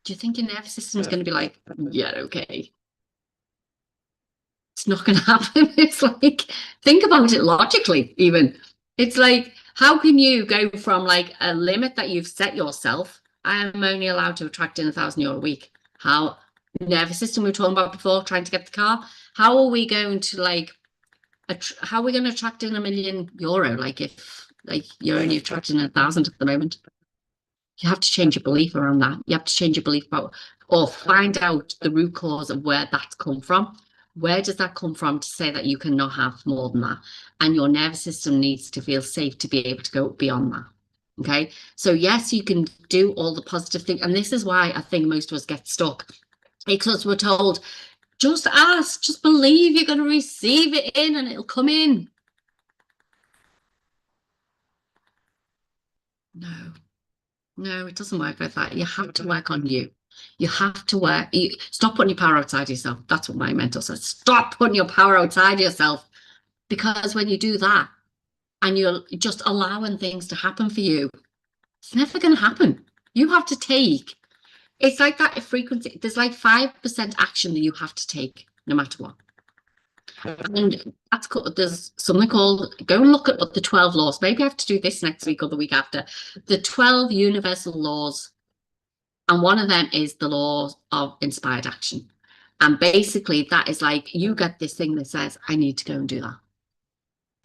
Do you think your nervous system is going to be like, yeah, okay? It's not going to happen. It's like, think about it logically, even. It's like, how can you go from like a limit that you've set yourself? I'm only allowed to attract in €1,000 a week. How nervous system we were talking about before, trying to get the car. How are we going to like, how are we going to attract in €1,000,000? Like if like you're only attracting 1,000 at the moment. You have to change your belief around that. You have to change your belief about, or find out the root cause of where that's come from. Where does that come from to say that you cannot have more than that? And your nervous system needs to feel safe to be able to go beyond that. Okay. So yes, you can do all the positive things. And this is why I think most of us get stuck. Because we're told, just ask, just believe you're going to receive it in and it'll come in. No. No, it doesn't work like that. You have to work on you. You have to work. Stop putting your power outside yourself. That's what my mentor says. Stop putting your power outside yourself. Because when you do that and you're just allowing things to happen for you, it's never going to happen. You have to take, it's like that frequency. There's like 5% action that you have to take no matter what. And that's called, there's something called, go and look at what the 12 laws. Maybe I have to do this next week or the week after. The 12 universal laws. And one of them is the law of inspired action. And basically, that is like you get this thing that says, I need to go and do that.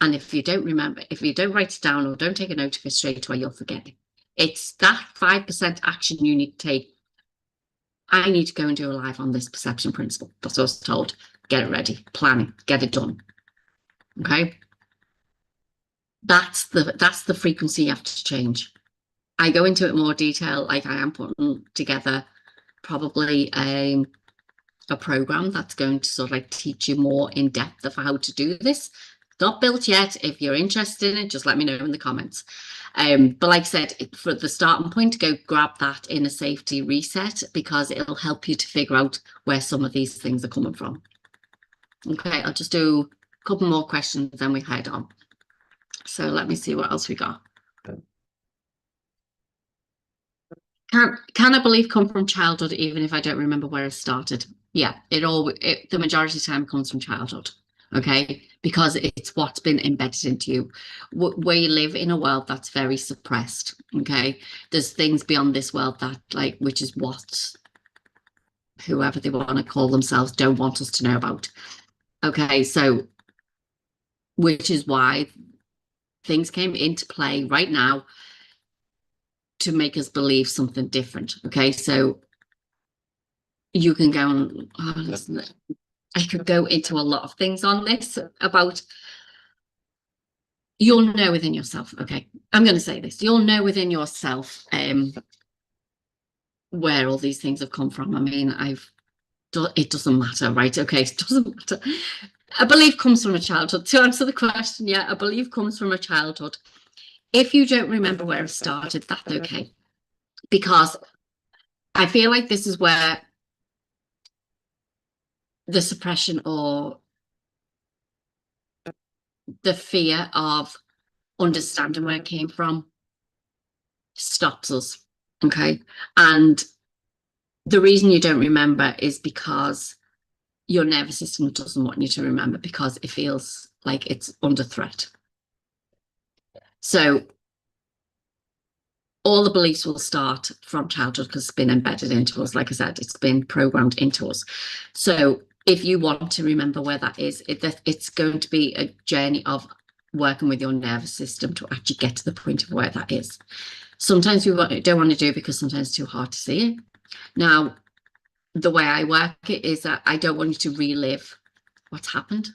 And if you don't remember, if you don't write it down or don't take a note of it straight away, you'll forget it. It's that 5% action you need to take. I need to go and do a live on this perception principle. That's what I was told. Get it ready, plan it, get it done. Okay. That's the frequency you have to change. I go into it more detail, like I am putting together probably a program that's going to sort of like teach you more in depth of how to do this. Not built yet. If you're interested in it, just let me know in the comments. But like I said, for the starting point, go grab that inner safety reset, because it'll help you to figure out where some of these things are coming from. Okay, I'll just do a couple more questions, then we head on. So let me see what else we got. Can a belief come from childhood even if I don't remember where it started? Yeah, the majority of the time comes from childhood. Okay, because it's what's been embedded into you. We live in a world that's very suppressed. Okay, there's things beyond this world that, like, which is what whoever they want to call themselves don't want us to know about. Okay, so which is why things came into play right now to make us believe something different. Okay, so you can go and listen, I could go into a lot of things on this about, you'll know within yourself. Okay, I'm going to say this. You'll know within yourself where all these things have come from. I mean, it doesn't matter, right? Okay, it doesn't matter. A belief comes from a childhood. To answer the question, yeah, a belief comes from a childhood. If you don't remember where it started, that's okay. Because I feel like this is where the suppression or the fear of understanding where it came from stops us. Okay. And the reason you don't remember is because your nervous system doesn't want you to remember because it feels like it's under threat. So all the beliefs will start from childhood because it's been embedded into us. Like I said, it's been programmed into us. So if you want to remember where that is, it's going to be a journey of working with your nervous system to actually get to the point of where that is. Sometimes we don't want to do it because sometimes it's too hard to see it. Now, the way I work it is that I don't want you to relive what's happened.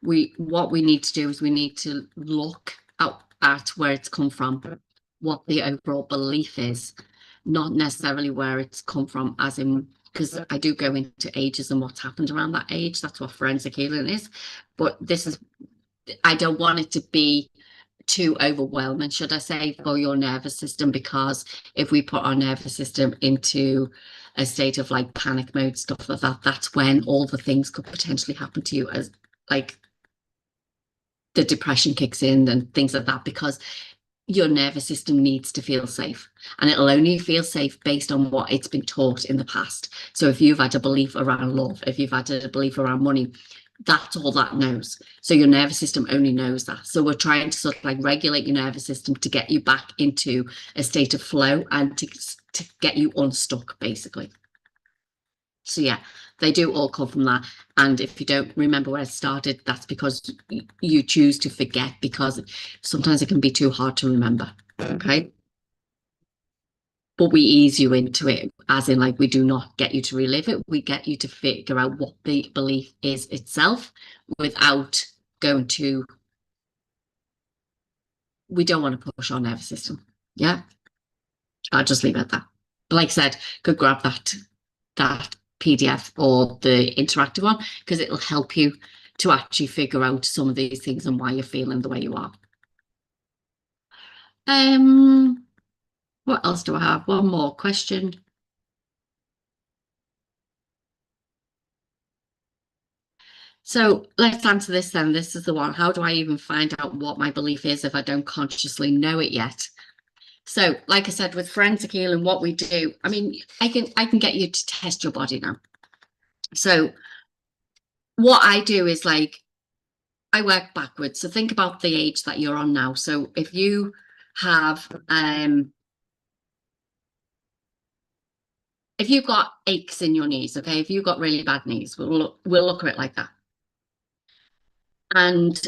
What we need to do is we need to look at where it's come from, what the overall belief is, not necessarily where it's come from, as in, because I do go into ages and what's happened around that age. That's what forensic healing is. But I don't want it to be too overwhelming, should I say, for your nervous system, because if we put our nervous system into a state of like panic mode, stuff like that, that's when all the things could potentially happen to you, as like the depression kicks in and things like that, because your nervous system needs to feel safe, and it'll only feel safe based on what it's been taught in the past. So if you've had a belief around love, if you've had a belief around money, that's all that knows. So your nervous system only knows that. So we're trying to sort of like regulate your nervous system to get you back into a state of flow and to get you unstuck, basically. So yeah, they do all come from that. And if you don't remember where it started, that's because you choose to forget, because sometimes it can be too hard to remember. Okay. But we ease you into it, as in, like, we do not get you to relive it. We get you to figure out what the belief is itself without going to, we don't want to push our nervous system. Yeah. I'll just leave it at that. But like I said, could grab that PDF or the interactive one, because it'll help you to actually figure out some of these things and why you're feeling the way you are. What else do I have? One more question. So let's answer this then. This is the one. How do I even find out what my belief is if I don't consciously know it yet? So, like I said, with forensic healing, what we do, I mean, I can get you to test your body now. So what I do is, like, I work backwards. So think about the age that you're on now. So if you have if you've got aches in your knees, okay, if you've got really bad knees, we'll look at it like that. And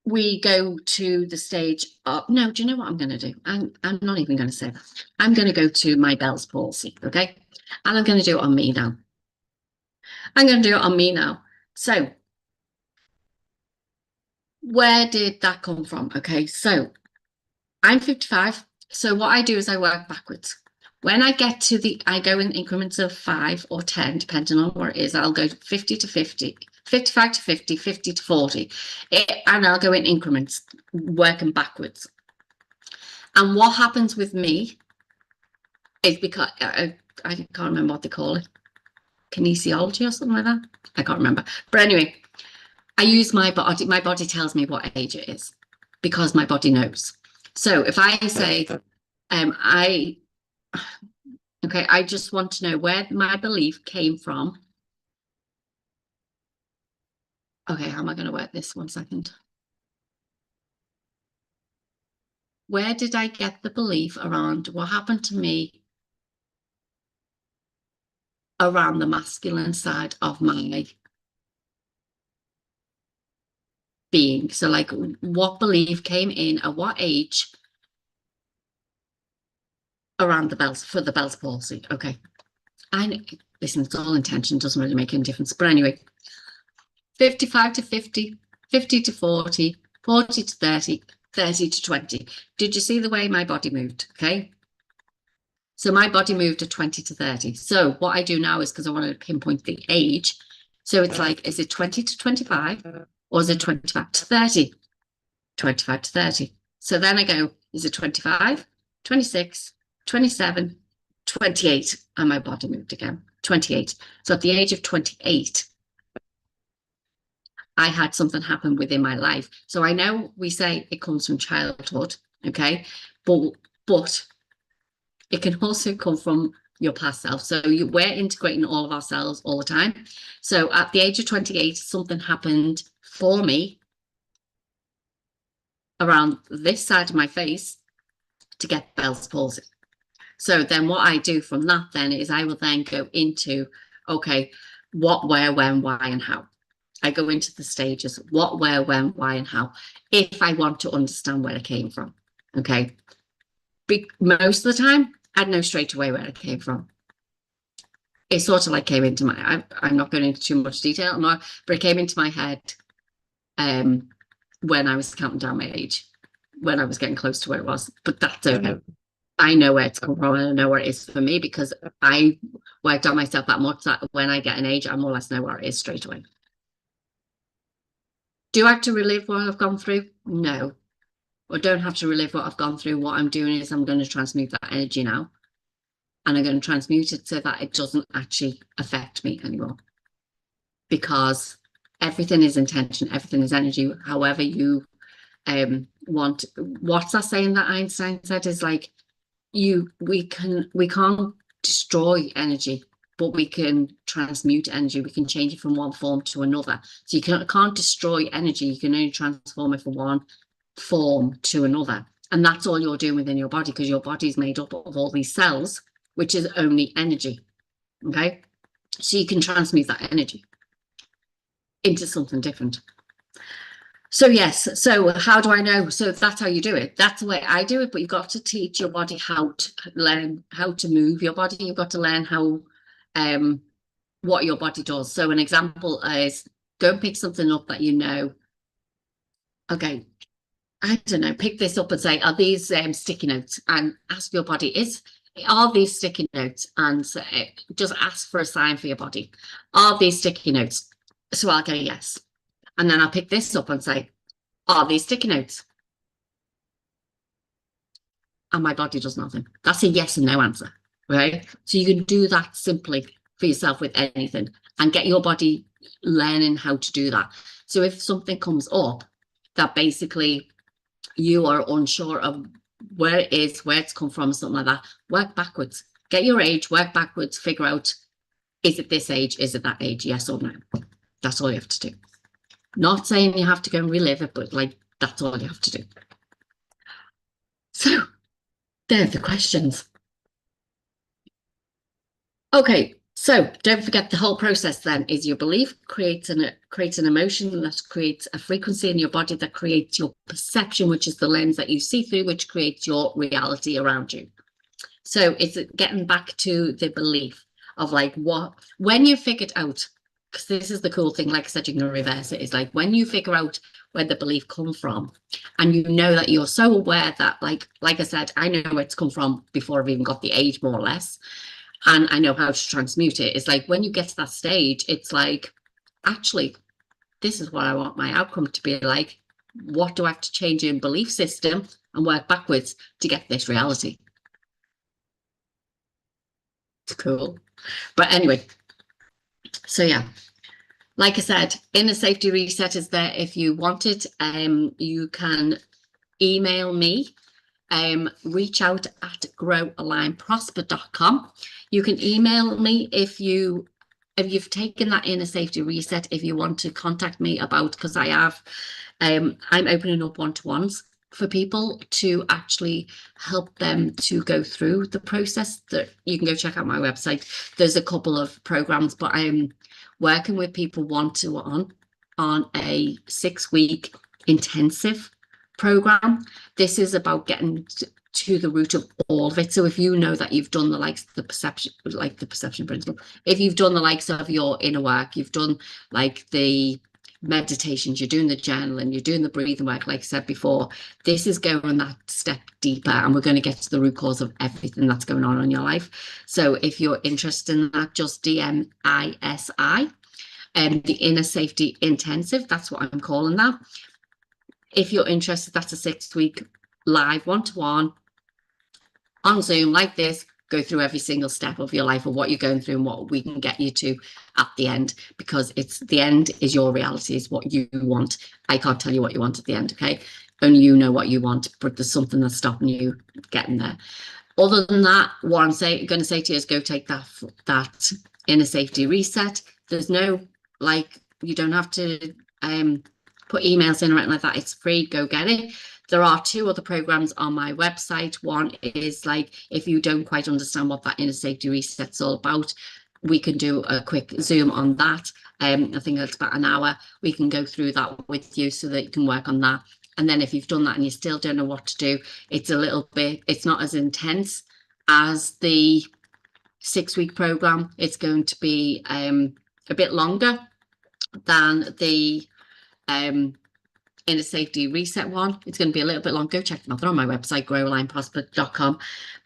we go to the stage of, no, do you know what I'm going to do? I'm not even going to say that. I'm going to go to my Bell's palsy, okay? And I'm going to do it on me now. I'm going to do it on me now. So where did that come from? Okay, so I'm 55. So what I do is I work backwards. When I get to I go in increments of 5 or 10, depending on where it is. I'll go 50 to 50, 55 to 50, 50 to 40. And I'll go in increments, working backwards. And what happens with me is, because I can't remember what they call it, kinesiology or something like that. I can't remember. But anyway, I use my body. My body tells me what age it is because my body knows. So if I say, okay, I just want to know where my belief came from. Okay, how am I going to work this? 1 second. Where did I get the belief around what happened to me around the masculine side of my being? So, like, what belief came in at what age around the Bell's, for the Bell's palsy? Okay. Listen, it's all intention, doesn't really make any difference. But anyway, 55 to 50, 50 to 40, 40 to 30, 30 to 20. Did you see the way my body moved? Okay. So my body moved at 20 to 30. So what I do now is, because I want to pinpoint the age. So it's like, is it 20 to 25 or is it 25 to 30? 25 to 30. So then I go, is it 25, 26, 27, 28? And my body moved again, 28. So at the age of 28, I had something happen within my life. So I know we say it comes from childhood, okay? But it can also come from your past self. So we're integrating all of ourselves all the time. So at the age of 28, something happened for me around this side of my face to get Bell's palsy. So then what I do from that then is I will then go into, okay, what, where, when, why, and how. I go into the stages, what, where, when, why, and how, if I want to understand where it came from. Okay. Most of the time, I'd know straight away where it came from. It sort of like came into my, I'm not going into too much detail, but it came into my head when I was counting down my age, when I was getting close to where it was. But that's okay. I know where it's come from, and I know where it is for me, because I worked on myself that much that when I get an age, I more or less know where it is straight away. Do I have to relive what I've gone through? No. I don't have to relive what I've gone through. What I'm doing is I'm going to transmute that energy now. And I'm going to transmute it so that it doesn't actually affect me anymore. Because everything is intention, everything is energy. However you want. What's that saying that Einstein said is like, we can't destroy energy, but we can transmute energy. We can change it from one form to another. So you can't destroy energy. You can only transform it from one form to another. And that's all you're doing within your body, because your body is made up of all these cells, which is only energy. Okay. So you can transmute that energy into something different. So yes, so how do I know? So that's how you do it. That's the way I do it, but you've got to teach your body how to learn how to move your body. You've got to learn how, what your body does. So an example is go and pick something up that you know, okay, I don't know, pick this up and say, are these sticky notes? And ask your body, are these sticky notes? And just ask for a sign for your body. Are these sticky notes? So I'll go, yes. And then I'll pick this up and say, are these sticky notes? And my body does nothing. That's a yes and no answer, right? So you can do that simply for yourself with anything and get your body learning how to do that. So if something comes up that basically you are unsure of where it is, where it's come from, something like that, work backwards. Get your age, work backwards, figure out, is it this age? Is it that age? Yes or no? That's all you have to do. Not saying you have to go and relive it, but like, that's all you have to do. So there are the questions. Okay, so don't forget the whole process then is your belief creates an emotion that creates a frequency in your body that creates your perception, which is the lens that you see through, which creates your reality around you. So it's getting back to the belief of like when you figured out, because this is the cool thing, like I said, you can reverse it, is like when you figure out where the belief comes from and you know that you're so aware that like I said, I know where it's come from before I've even got the age, more or less. And I know how to transmute it. It's like when you get to that stage, it's like, actually, this is what I want my outcome to be like. What do I have to change in belief system and work backwards to get this reality? It's cool. But anyway, so yeah, like I said, inner safety reset is there if you want it. You can email me, reachout@growalignprosper.com. You can email me if you've taken that inner safety reset, if you want to contact me about, because I have, I'm opening up one-to-ones for people to actually help them to go through the process. That you can go check out my website. There's a couple of programs, but I'm working with people one-to-one on a 6-week intensive program. This is about getting to the root of all of it. So if you know that you've done the likes of the perception principle, if you've done the likes of your inner work, you've done like the meditations, you're doing the journaling, you're doing the breathing work, like I said before, this is going that step deeper, and we're going to get to the root cause of everything that's going on in your life. So if you're interested in that, just DM ISI the inner safety intensive. That's what I'm calling that. If you're interested, that's a 6-week live one-to-one on Zoom like this, go through every single step of your life of what you're going through and what we can get you to at the end, because it's the end is your reality, is what you want. I can't tell you what you want at the end, okay? Only you know what you want, but there's something that's stopping you getting there. Other than that, what I'm going to say to you is go take that inner safety reset. There's no, like, you don't have to put emails in or anything like that. It's free. Go get it. There are 2 other programs on my website. One is like, if you don't quite understand what that inner safety reset's all about, we can do a quick Zoom on that. I think it's about an hour. We can go through that with you so that you can work on that. And then if you've done that and you still don't know what to do, it's a little bit, it's not as intense as the 6-week program. It's going to be a bit longer than the inner safety reset one. It's going to be a little bit long. Go check them out. They're on my website, growalignprospect.com.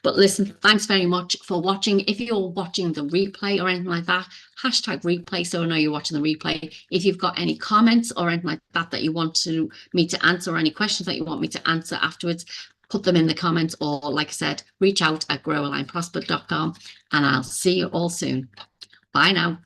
But listen, thanks very much for watching. If you're watching the replay or anything like that, hashtag replay so I know you're watching the replay. If you've got any comments or anything like that that you want me to answer, or any questions that you want me to answer afterwards, put them in the comments, or like I said, reach out at growalignprospect.com, and I'll see you all soon. Bye now.